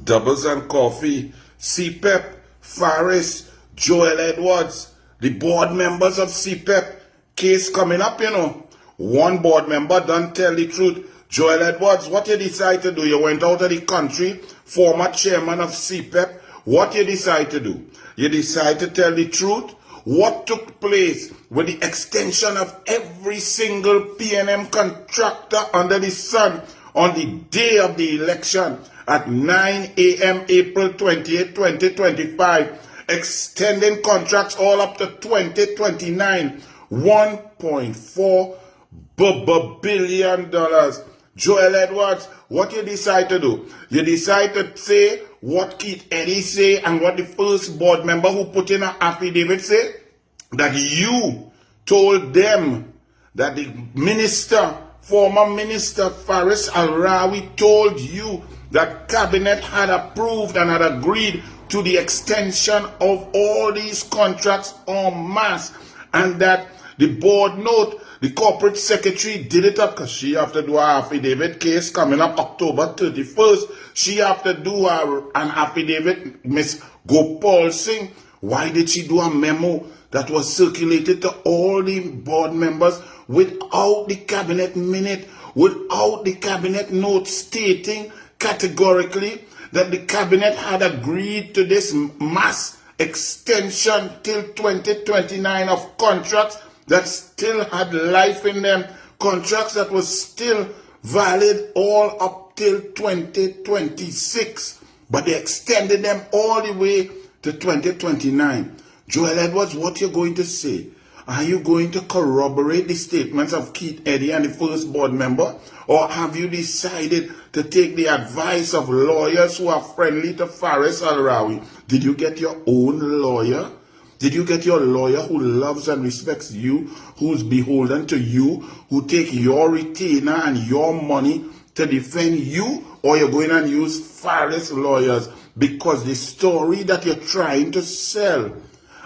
Doubles and Coffee, CEPEP, Faris, Joel Edwards, the board members of CEPEP, case coming up, you know. One board member don't tell the truth. Joel Edwards, what you decide to do? You went out of the country, former chairman of CEPEP. What you decide to do? You decide to tell the truth. What took place with the extension of every single PNM contractor under the sun on the day of the election at 9 a.m. April 28, 2025, extending contracts all up to 2029, $1.4 billion. Joel Edwards, what you decide to do? You decide to say what Keith Eddy say and what the first board member who put in an affidavit say? That you told them that the minister, former minister Faris Al-Rawi told you that cabinet had approved and had agreed to the extension of all these contracts en masse, and that the board note, the corporate secretary did it up because she have to do her affidavit case coming up October 31st. She have to do an affidavit, Miss Gopal Singh. Why did she do a memo that was circulated to all the board members without the cabinet minute, without the cabinet note stating categorically that the cabinet had agreed to this mass extension till 2029 of contracts that still had life in them, contracts that was still valid all up till 2026, but they extended them all the way to 2029. Joel Edwards, what you going to say? Are you going to corroborate the statements of Keith Eddy and the first board member? Or have you decided to take the advice of lawyers who are friendly to Faris Al-Rawi? Did you get your own lawyer? Did you get your lawyer who loves and respects you, who's beholden to you, who take your retainer and your money to defend you? Or you're going and use Faris lawyers? Because the story that you're trying to sell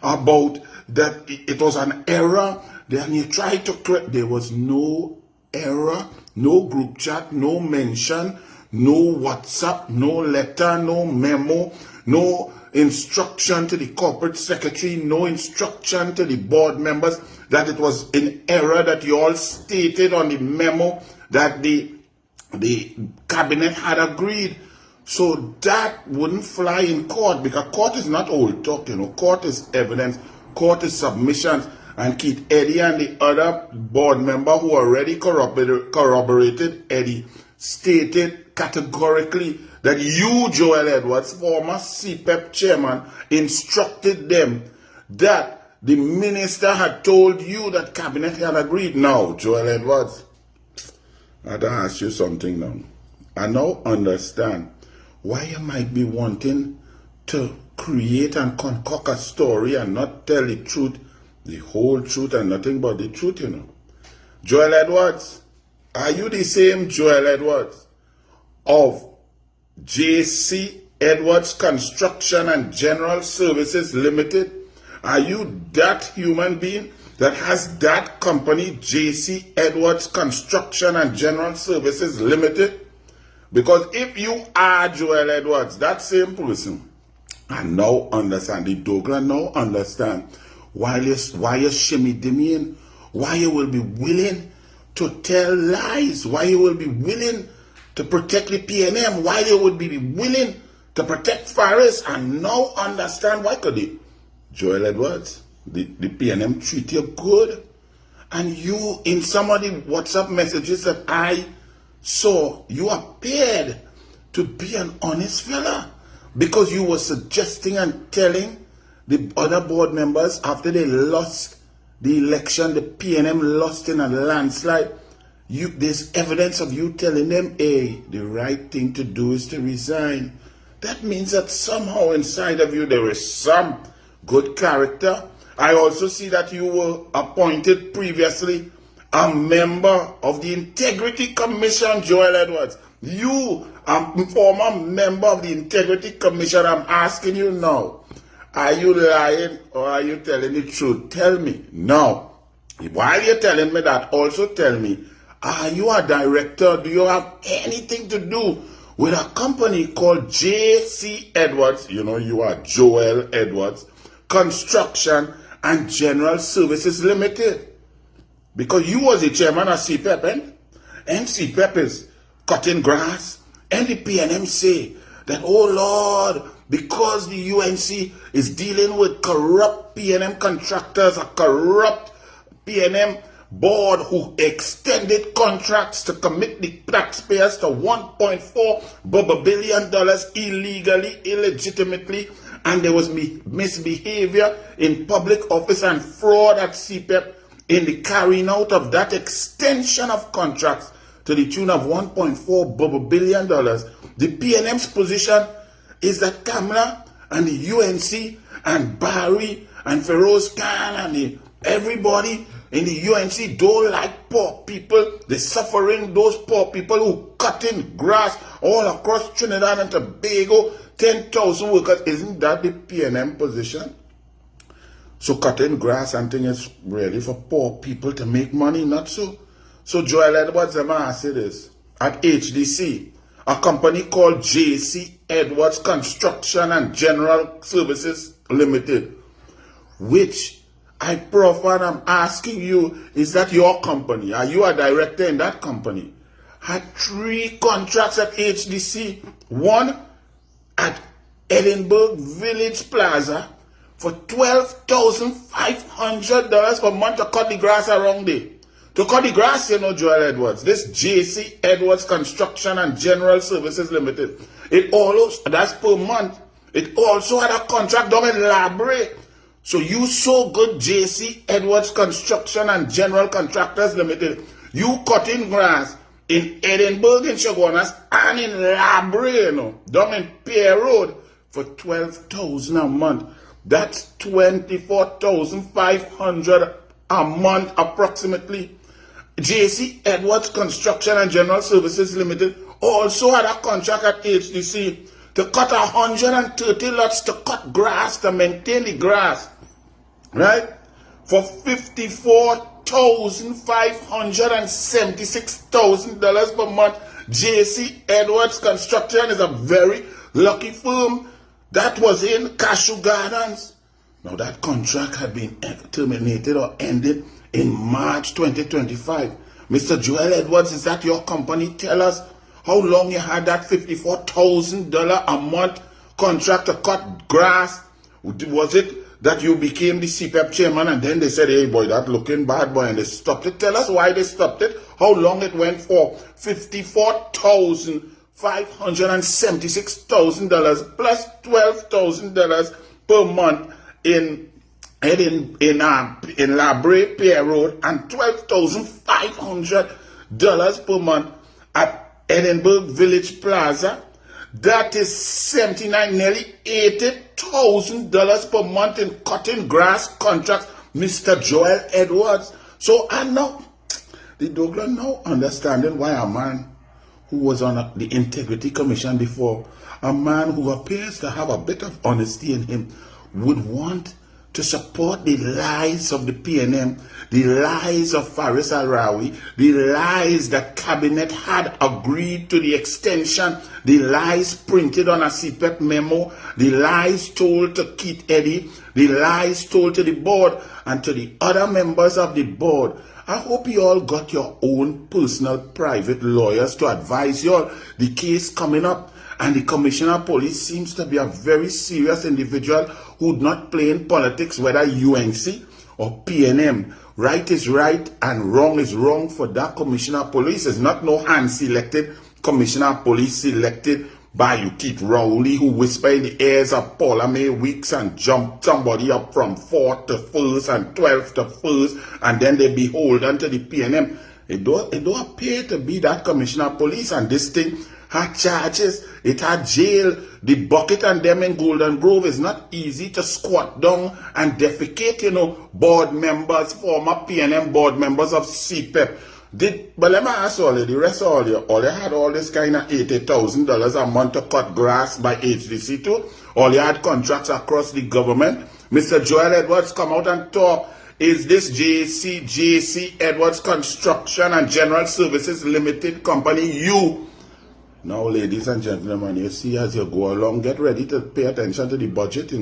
about that it was an error, then you try to correct. There was no error, no group chat, no mention, no WhatsApp, no letter, no memo, no instruction to the corporate secretary, no instruction to the board members that it was in error that you all stated on the memo that the cabinet had agreed. So that wouldn't fly in court, because court is not old talk, you know. Court is evidence, court is submissions, and Keith Eddy and the other board member who already corroborated Eddy stated categorically that you, Joel Edwards, former CEPEP chairman, instructed them that the minister had told you that cabinet had agreed. Now, Joel Edwards, I have to ask you something now. I now understand why you might be wanting to create and concoct a story and not tell the truth, the whole truth and nothing but the truth, you know. Joel Edwards, are you the same Joel Edwards of J.C. Edwards Construction and General Services Limited? Are you that human being that has that company, J.C. Edwards Construction and General Services Limited? Because if you are Joel Edwards, that same person, I now understand, the Douglas now understand why you shimmy Damien, why you will be willing to tell lies, why you will be willing to protect the PNM, why you would be willing to protect Faris, and now understand why could the Joel Edwards, the PNM treat you good. And you, in some of the WhatsApp messages that I saw, you appeared to be an honest fella, because you were suggesting and telling the other board members after they lost the election, the PNM lost in a landslide, there's evidence of you telling them, hey, the right thing to do is to resign. That means that somehow inside of you there is some good character. I also see that you were appointed previously a member of the Integrity Commission, Joel Edwards. You, a former member of the Integrity Commission. I'm asking you now, are you lying or are you telling the truth? Tell me now. While you're telling me that, also tell me, are you a director? Do you have anything to do with a company called J.C. Edwards, you know, you are Joel Edwards, Construction and General Services Limited. Because you was the chairman of CEPEP, and CEPEP is cutting grass, and the PNM say that, oh Lord, because the UNC is dealing with corrupt PNM contractors, a corrupt PNM board who extended contracts to commit the taxpayers to $1.4 billion illegally, illegitimately, and there was misbehavior in public office and fraud at CEPEP in the carrying out of that extension of contracts to the tune of $1.4 billion. The PNM's position is that Kamala and the UNC and Barry and Feroz Khan and everybody in the UNC don't like poor people. They're suffering those poor people who cutting grass all across Trinidad and Tobago, 10,000 workers. Isn't that the PNM position? So cutting grass and things is really for poor people to make money, not so. So Joel Edwards, I'm going to say this. At HDC, a company called J.C. Edwards Construction and General Services Limited, which I proffer and I'm asking you, is that your company? Are you a director in that company? Had 3 contracts at HDC. One at Edinburgh Village Plaza for $12,500 per month to cut the grass around there. To cut the grass, you know, Joel Edwards. This J.C. Edwards Construction and General Services Limited. It also, that's per month. It also had a contract down in Labre. So you so good, J.C. Edwards Construction and General Contractors Limited. You cutting grass in Edinburgh, in Chaguanas, and in Labre, you know, down in Pierre Road for $12,000 a month. That's $24,500 a month approximately. J.C. Edwards Construction and General Services Limited also had a contract at HDC to cut 130 lots to cut grass, to maintain the grass, right? For $54,576 per month. J.C. Edwards Construction is a very lucky firm. That was in Cashew Gardens. Now that contract had been terminated or ended in March 2025. Mr. Joel Edwards, is that your company? Tell us how long you had that $54,000 a month contract to cut grass. Was it that you became the CEPEP chairman and then they said, hey boy, that looking bad boy, and they stopped it? Tell us why they stopped it, how long it went for. $54,576 plus $12,000 per month in Labre, Pierre Road, and $12,500 per month at Edinburgh Village Plaza. That is nearly $80,000 per month in cutting grass contracts, Mr. Joel Edwards. So I know the Douglas now understanding why a man who was on the Integrity Commission before, a man who appears to have a bit of honesty in him, would want to support the lies of the PNM, the lies of Faris Al-Rawi, the lies that Cabinet had agreed to the extension, the lies printed on a CEPEP memo, the lies told to Keith Eddy, the lies told to the board and to the other members of the board. I hope you all got your own personal private lawyers to advise you all. The case coming up, and the Commissioner of Police seems to be a very serious individual who'd not play in politics, whether UNC or PNM. Right is right and wrong is wrong for that Commissioner of Police. It's not no hand-selected Commissioner of Police selected by you, Keith Rowley, who whisper in the ears of Paula May Weeks and jump somebody up from 4th to 1st and 12th to 1st, and then they beholden to the PNM. It don't appear to be that Commissioner of Police, and this thing had charges, it had jail. The bucket and them in Golden Grove is not easy to squat down and defecate, you know, board members, former PNM board members of CEPEP. But let me ask all you, the rest of all you had all this kind of $80,000 a month to cut grass by HDC too. All you had contracts across the government. Mr. Joel Edwards come out and talk. Is this J.C. Edwards Construction and General Services Limited company, Now, ladies and gentlemen, you see as you go along, get ready to pay attention to the budget,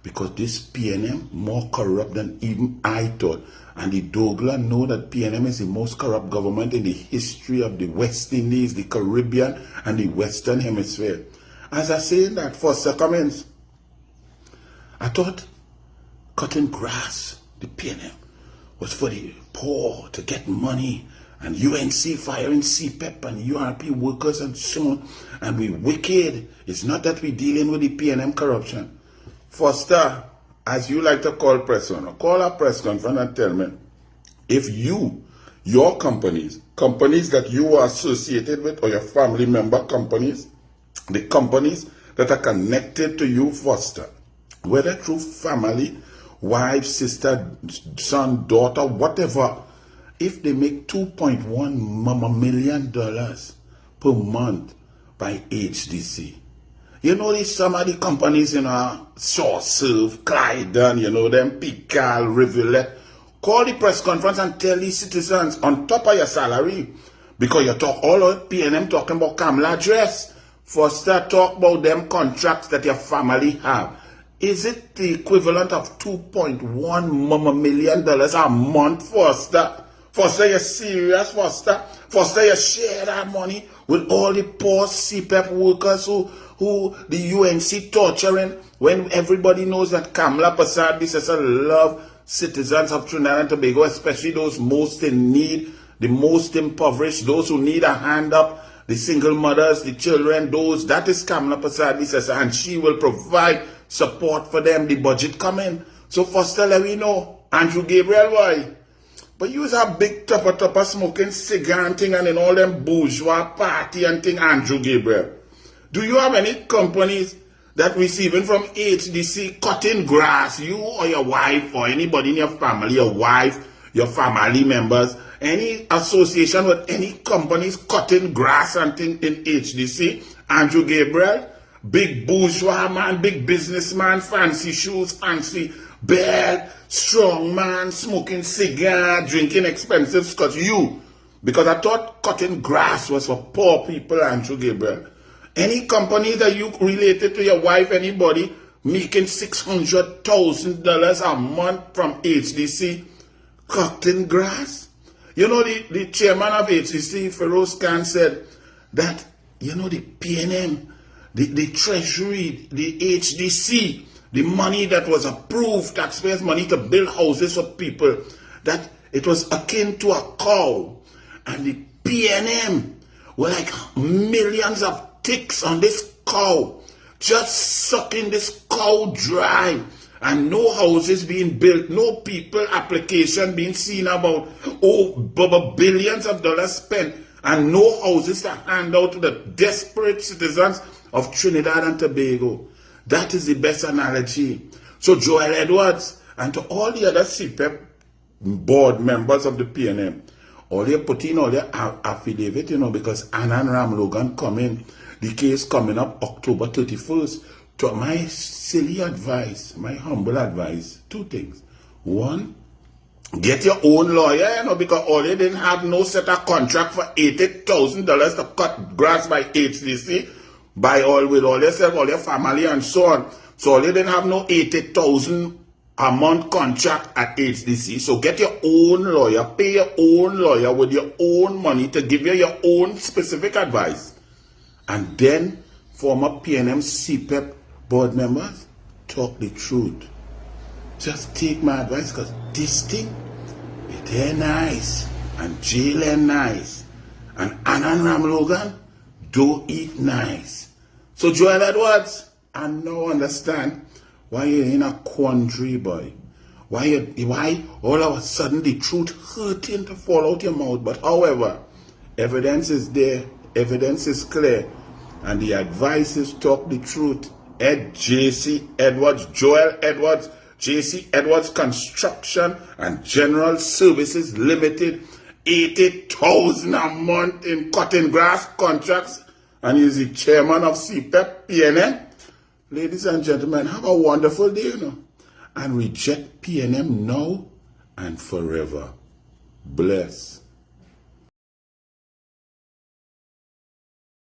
because this PNM more corrupt than even I thought. And the Douglas know that PNM is the most corrupt government in the history of the West Indies, the Caribbean, and the Western Hemisphere. As I say in that first comments, I thought cutting grass, the PNM, was for the poor to get money, and UNC firing CPEP and URP workers and so on. And we wicked. It's not that we're dealing with the PNM corruption. Foster, as you like to call press on, call a press conference and tell me if your companies that you are associated with, or your family member companies, the companies that are connected to you, Foster, whether through family, wife, sister, son, daughter, whatever, if they make $2.1 million per month by HDC. You know, these some of the companies, Short Serve, Clyden, them Pical, Rivulet. Call the press conference and tell these citizens on top of your salary, because you talk all of PNM talking about Kamala dress. First, talk about them contracts that your family have. Is it the equivalent of $2.1 million a month, Foster? Foster, you're serious, Foster? Foster, you share that money with all the poor CPEP workers who the UNC torturing, when everybody knows that Kamala love citizens of Trinidad and Tobago, especially those most in need, the most impoverished, those who need a hand up, the single mothers, the children, that is Kamala and she will provide support for them, the budget coming. So Foster, let me know. Andrew Gabriel, why? But you was a big topper smoking cigar and thing, and in all them bourgeois party and thing, Andrew Gabriel. Do you have any companies that receiving from HDC cutting grass, you or your wife or anybody in your family, your wife, your family members, any association with any companies cutting grass and thing in HDC? Andrew Gabriel, big bourgeois man, big businessman, fancy shoes, fancy bed, strong man, smoking cigar, drinking expensive scotch. Because I thought cutting grass was for poor people, Andrew Gabriel. Any company that you related to your wife, anybody, making $600,000 a month from HDC, cutting grass? You know, the chairman of HDC, Feroz Khan, said that, the PNM, the Treasury, the HDC, the money that was approved, taxpayers' money to build houses for people, that it was akin to a cow. And the PNM were like millions of ticks on this cow, just sucking this cow dry, and no houses being built, no people application being seen about, billions of dollars spent, and no houses to hand out to the desperate citizens of Trinidad and Tobago. That is the best analogy. So Joel Edwards, and to all the other CPEP board members of the PNM, all they put in all their affidavit, because Annan Ram Logan coming, the case coming up October 31st. To my silly advice, my humble advice, two things. One, get your own lawyer, because all they didn't have no set of contract for $80,000 to cut grass by HDC, with all yourself, all your family and so on. So all they didn't have no $80,000 a month contract at HDC. So get your own lawyer, pay your own lawyer with your own money to give you your own specific advice. And then former PNM CEPEP board members, talk the truth. Just take my advice, because this thing, it ain't nice, and jail ain't nice, and Annan Ram Logan don't eat nice. So Joel Edwards, I now understand why you're in a quandary, boy. Why all of a sudden the truth hurting to fall out your mouth. But however, evidence is there, evidence is clear, and the advice is talk the truth. J.C. Edwards, Joel Edwards, J.C. Edwards Construction and General Services Limited, $80,000 a month in cutting grass contracts, and he's the chairman of CEPEP PNM. Ladies and gentlemen, have a wonderful day, and reject PNM now and forever. Bless.